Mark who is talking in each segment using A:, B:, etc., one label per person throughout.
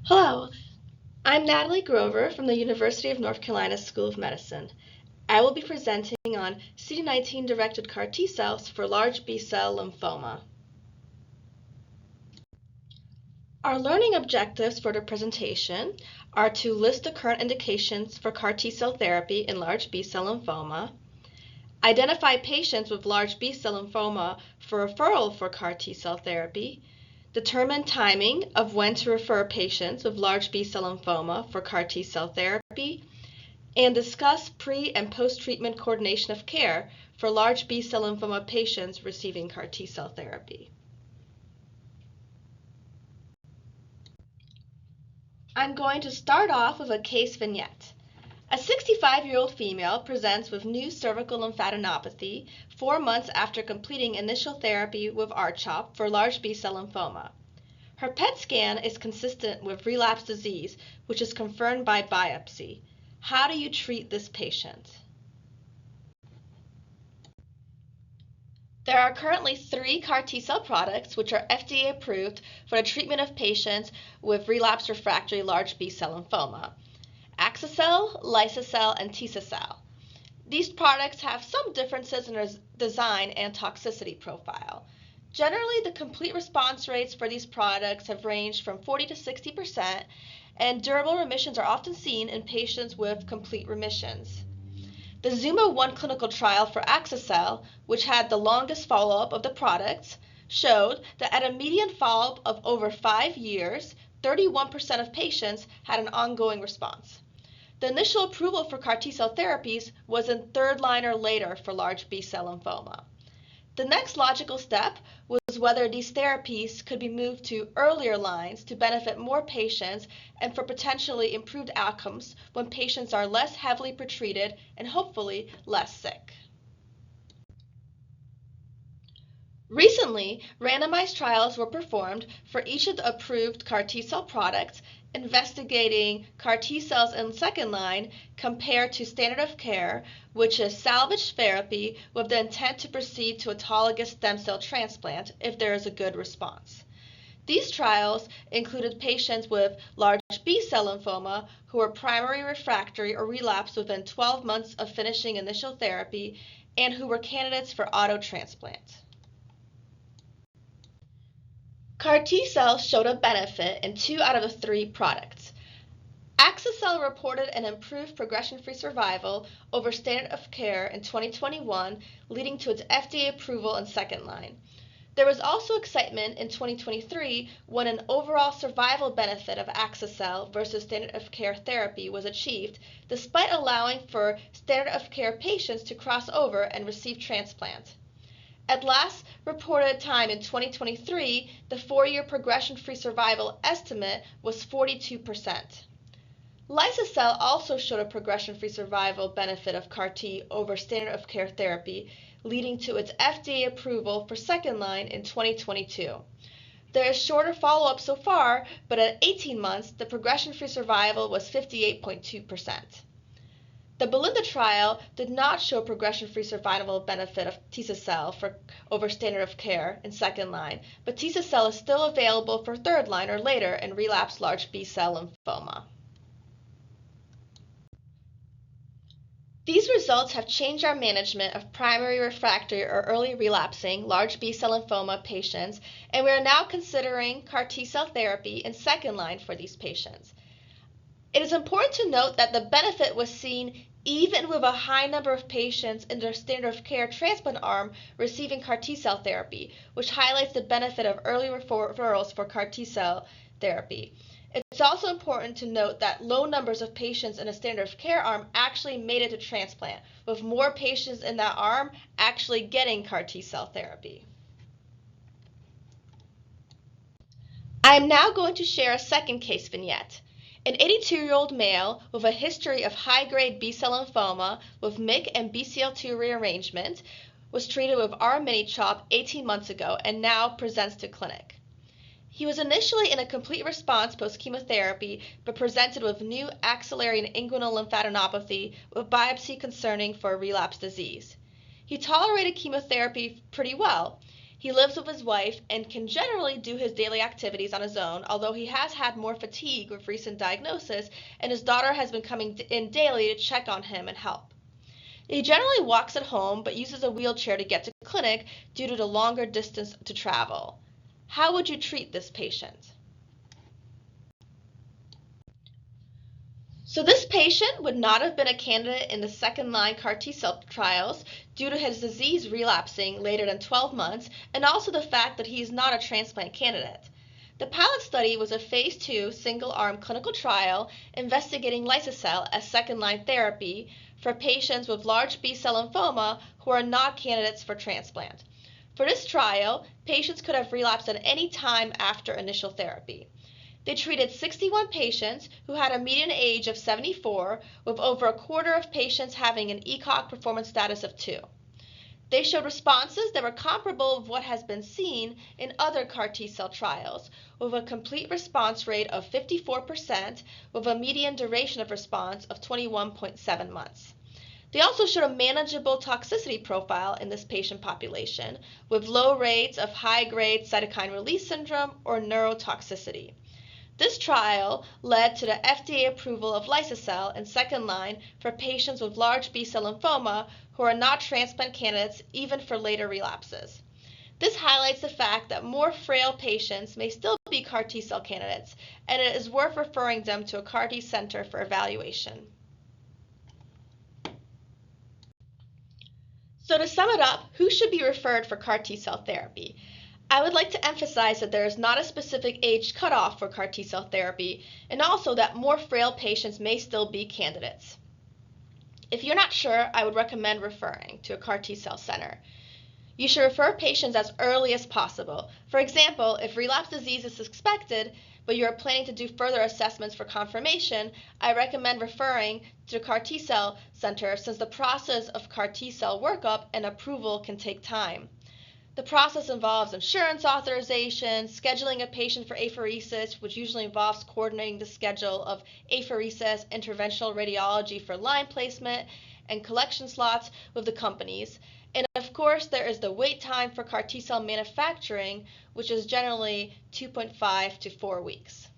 A: Hello, I'm Natalie Grover from the University of North Carolina School of Medicine. I will be presenting on CD19-directed CAR T cells for large B-cell lymphoma. Our learning objectives for the presentation are to list the current indications for CAR T-cell therapy in large B-cell lymphoma, identify patients with large B-cell lymphoma for referral for CAR T-cell therapy, determine timing of when to refer patients with large B-cell lymphoma for CAR T-cell therapy, and discuss pre- and post-treatment coordination of care for large B-cell lymphoma patients receiving CAR T-cell therapy. I'm going to start off with a case vignette. A 65-year-old female presents with new cervical lymphadenopathy 4 months after completing initial therapy with R-CHOP for large B-cell lymphoma. Her PET scan is consistent with relapse disease, which is confirmed by biopsy. How do you treat this patient? There are currently 3 CAR T-cell products which are FDA approved for the treatment of patients with relapsed refractory large B-cell lymphoma: Axi-cel, Liso-cel, and Tisa-cel. These products have some differences in their design and toxicity profile. Generally, the complete response rates for these products have ranged from 40 to 60%, and durable remissions are often seen in patients with complete remissions. The ZUMA-1 clinical trial for Axi-cel, which had the longest follow-up of the products, showed that at a median follow-up of over 5 years, 31% of patients had an ongoing response. The initial approval for CAR T-cell therapies was in 3rd line or later for large B-cell lymphoma. The next logical step was whether these therapies could be moved to earlier lines to benefit more patients and for potentially improved outcomes when patients are less heavily pretreated and hopefully less sick. Recently, randomized trials were performed for each of the approved CAR T-cell products investigating CAR T-cells in 2nd line compared to standard of care, which is salvage therapy with the intent to proceed to autologous stem cell transplant if there is a good response. These trials included patients with large B-cell lymphoma who were primary refractory or relapsed within 12 months of finishing initial therapy and who were candidates for auto transplant. CAR T-cells showed a benefit in 2 out of the 3 products. Axi-cel reported an improved progression-free survival over standard of care in 2021, leading to its FDA approval in 2nd line. There was also excitement in 2023 when an overall survival benefit of Axi-cel versus standard of care therapy was achieved, despite allowing for standard of care patients to cross over and receive transplant. At last reported time in 2023, the 4-year progression-free survival estimate was 42%. Liso-cel also showed a progression-free survival benefit of CAR T over standard of care therapy, leading to its FDA approval for 2nd line in 2022. There is shorter follow-up so far, but at 18 months, the progression-free survival was 58.2%. The Belinda trial did not show progression-free survival benefit of Tisa-cel over standard of care in 2nd line, but Tisa-cel is still available for 3rd line or later in relapsed large B-cell lymphoma. These results have changed our management of primary refractory or early relapsing large B-cell lymphoma patients, and we are now considering CAR T-cell therapy in 2nd line for these patients. It is important to note that the benefit was seen even with a high number of patients in their standard of care transplant arm receiving CAR T-cell therapy, which highlights the benefit of early referrals for CAR T-cell therapy. It's also important to note that low numbers of patients in a standard of care arm actually made it to transplant, with more patients in that arm actually getting CAR T-cell therapy. I am now going to share a second case vignette. An 82-year-old male with a history of high-grade B-cell lymphoma with MYC and BCL2 rearrangement was treated with R-mini-CHOP 18 months ago and now presents to clinic. He was initially in a complete response post-chemotherapy, but presented with new axillary and inguinal lymphadenopathy with biopsy concerning for relapse disease. He tolerated chemotherapy pretty well. He lives with his wife and can generally do his daily activities on his own, although he has had more fatigue with recent diagnosis, and his daughter has been coming in daily to check on him and help. He generally walks at home but uses a wheelchair to get to clinic due to the longer distance to travel. How would you treat this patient? So this patient would not have been a candidate in the second-line CAR T-cell trials due to his disease relapsing later than 12 months and also the fact that he is not a transplant candidate. The pilot study was a phase 2 single-arm clinical trial investigating liso-cel as second-line therapy for patients with large B-cell lymphoma who are not candidates for transplant. For this trial, patients could have relapsed at any time after initial therapy. They treated 61 patients who had a median age of 74, with over a quarter of patients having an ECOG performance status of 2. They showed responses that were comparable with what has been seen in other CAR T-cell trials, with a complete response rate of 54% with a median duration of response of 21.7 months. They also showed a manageable toxicity profile in this patient population, with low rates of high-grade cytokine release syndrome or neurotoxicity. This trial led to the FDA approval of liso-cel in second line for patients with large B-cell lymphoma who are not transplant candidates even for later relapses. This highlights the fact that more frail patients may still be CAR T-cell candidates, and it is worth referring them to a CAR T center for evaluation. So to sum it up, who should be referred for CAR T-cell therapy? I would like to emphasize that there is not a specific age cutoff for CAR T-cell therapy, and also that more frail patients may still be candidates. If you're not sure, I would recommend referring to a CAR T-cell center. You should refer patients as early as possible. For example, if relapse disease is suspected, but you are planning to do further assessments for confirmation, I recommend referring to a CAR T-cell center since the process of CAR T-cell workup and approval can take time. The process involves insurance authorization, scheduling a patient for apheresis, which usually involves coordinating the schedule of apheresis, interventional radiology for line placement, and collection slots with the companies. And of course, there is the wait time for CAR T-cell manufacturing, which is generally 2.5 to 4 weeks.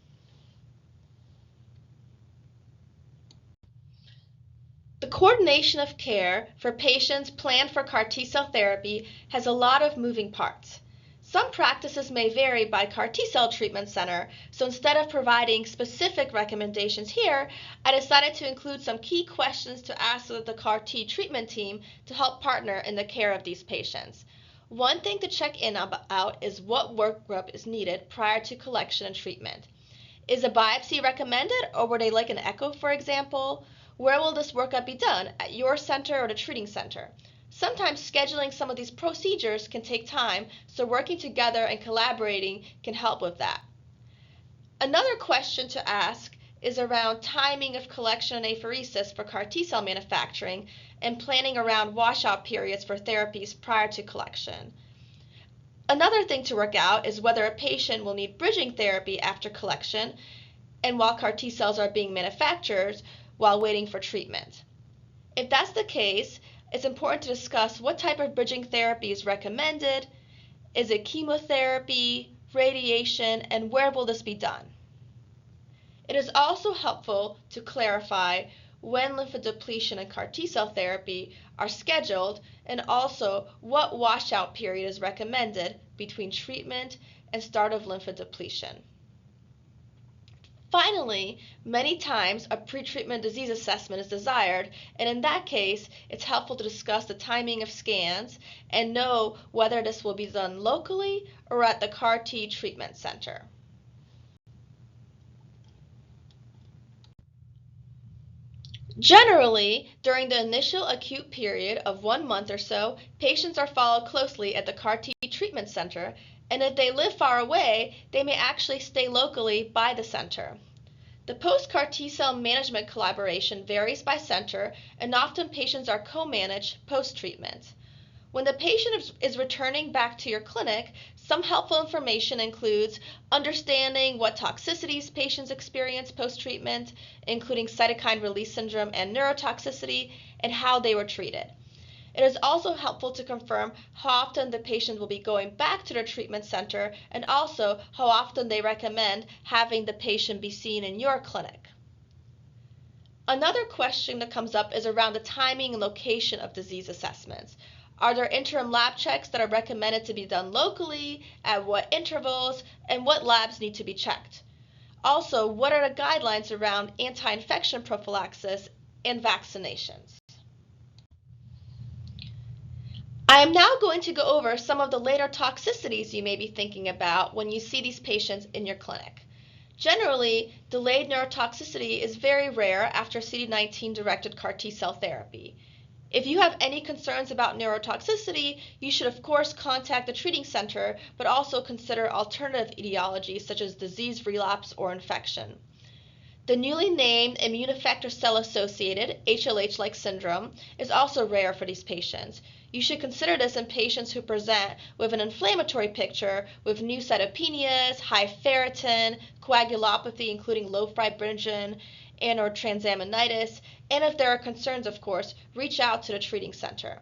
A: The coordination of care for patients planned for CAR T-cell therapy has a lot of moving parts. Some practices may vary by CAR T-cell treatment center, so instead of providing specific recommendations here, I decided to include some key questions to ask the CAR T treatment team to help partner in the care of these patients. One thing to check in about is what workup is needed prior to collection and treatment. Is a biopsy recommended, or would they like an echo, for example? Where will this workup be done, at your center or the treating center? Sometimes scheduling some of these procedures can take time, so working together and collaborating can help with that. Another question to ask is around timing of collection and apheresis for CAR T-cell manufacturing and planning around washout periods for therapies prior to collection. Another thing to work out is whether a patient will need bridging therapy after collection and while CAR T-cells are being manufactured while waiting for treatment. If that's the case, it's important to discuss what type of bridging therapy is recommended, is it chemotherapy, radiation, and where will this be done? It is also helpful to clarify when lymphodepletion and CAR T-cell therapy are scheduled and also what washout period is recommended between treatment and start of lymphodepletion. Finally, many times a pretreatment disease assessment is desired, and in that case, it's helpful to discuss the timing of scans and know whether this will be done locally or at the CAR T treatment center. Generally, during the initial acute period of 1 month or so, patients are followed closely at the CAR T treatment center, and if they live far away, they may actually stay locally by the center. The post-CAR T-cell management collaboration varies by center, and often patients are co-managed post-treatment. When the patient is returning back to your clinic, some helpful information includes understanding what toxicities patients experience post-treatment, including cytokine release syndrome and neurotoxicity, and how they were treated. It is also helpful to confirm how often the patient will be going back to their treatment center and also how often they recommend having the patient be seen in your clinic. Another question that comes up is around the timing and location of disease assessments. Are there interim lab checks that are recommended to be done locally, at what intervals, and what labs need to be checked? Also, what are the guidelines around anti-infection prophylaxis and vaccinations? I am now going to go over some of the later toxicities you may be thinking about when you see these patients in your clinic. Generally, delayed neurotoxicity is very rare after CD19-directed CAR T-cell therapy. If you have any concerns about neurotoxicity, you should of course contact the treating center, but also consider alternative etiologies such as disease relapse or infection. The newly named immune effector cell-associated HLH-like syndrome is also rare for these patients. You should consider this in patients who present with an inflammatory picture with new cytopenias, high ferritin, coagulopathy including low fibrinogen, and or transaminitis, and if there are concerns, of course, reach out to the treating center.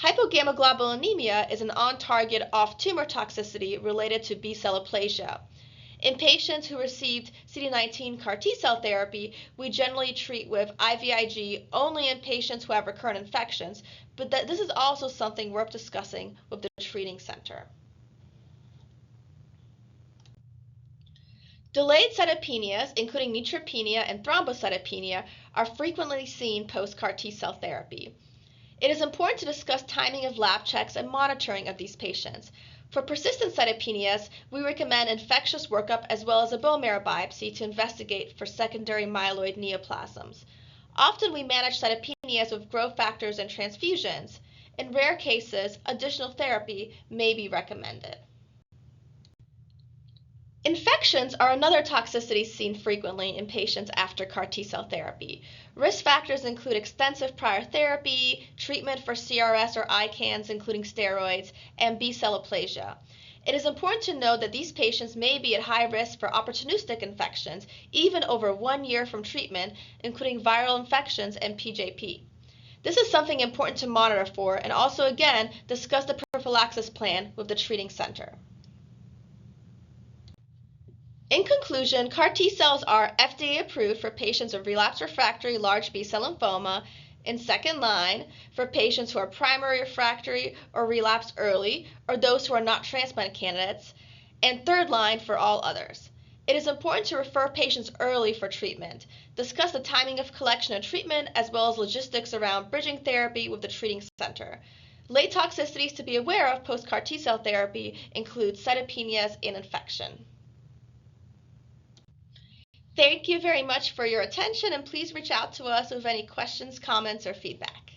A: Hypogammaglobulinemia is an on-target off-tumor toxicity related to B-cell aplasia. In patients who received CD19 CAR T-cell therapy, we generally treat with IVIG only in patients who have recurrent infections, but this is also something worth discussing with the treating center. Delayed cytopenias, including neutropenia and thrombocytopenia, are frequently seen post-CAR T-cell therapy. It is important to discuss timing of lab checks and monitoring of these patients. For persistent cytopenias, we recommend infectious workup as well as a bone marrow biopsy to investigate for secondary myeloid neoplasms. Often we manage cytopenias with growth factors and transfusions. In rare cases, additional therapy may be recommended. Infections are another toxicity seen frequently in patients after CAR T-cell therapy. Risk factors include extensive prior therapy, treatment for CRS or ICANS including steroids, and B-cell aplasia. It is important to know that these patients may be at high risk for opportunistic infections, even over 1 year from treatment, including viral infections and PJP. This is something important to monitor for and also, again, discuss the prophylaxis plan with the treating center. In conclusion, CAR T-cells are FDA approved for patients with relapsed refractory large B-cell lymphoma, in second line for patients who are primary refractory or relapsed early, or those who are not transplant candidates, and third line for all others. It is important to refer patients early for treatment, discuss the timing of collection and treatment, as well as logistics around bridging therapy with the treating center. Late toxicities to be aware of post-CAR T-cell therapy include cytopenias and infection. Thank you very much for your attention, and please reach out to us with any questions, comments, or feedback.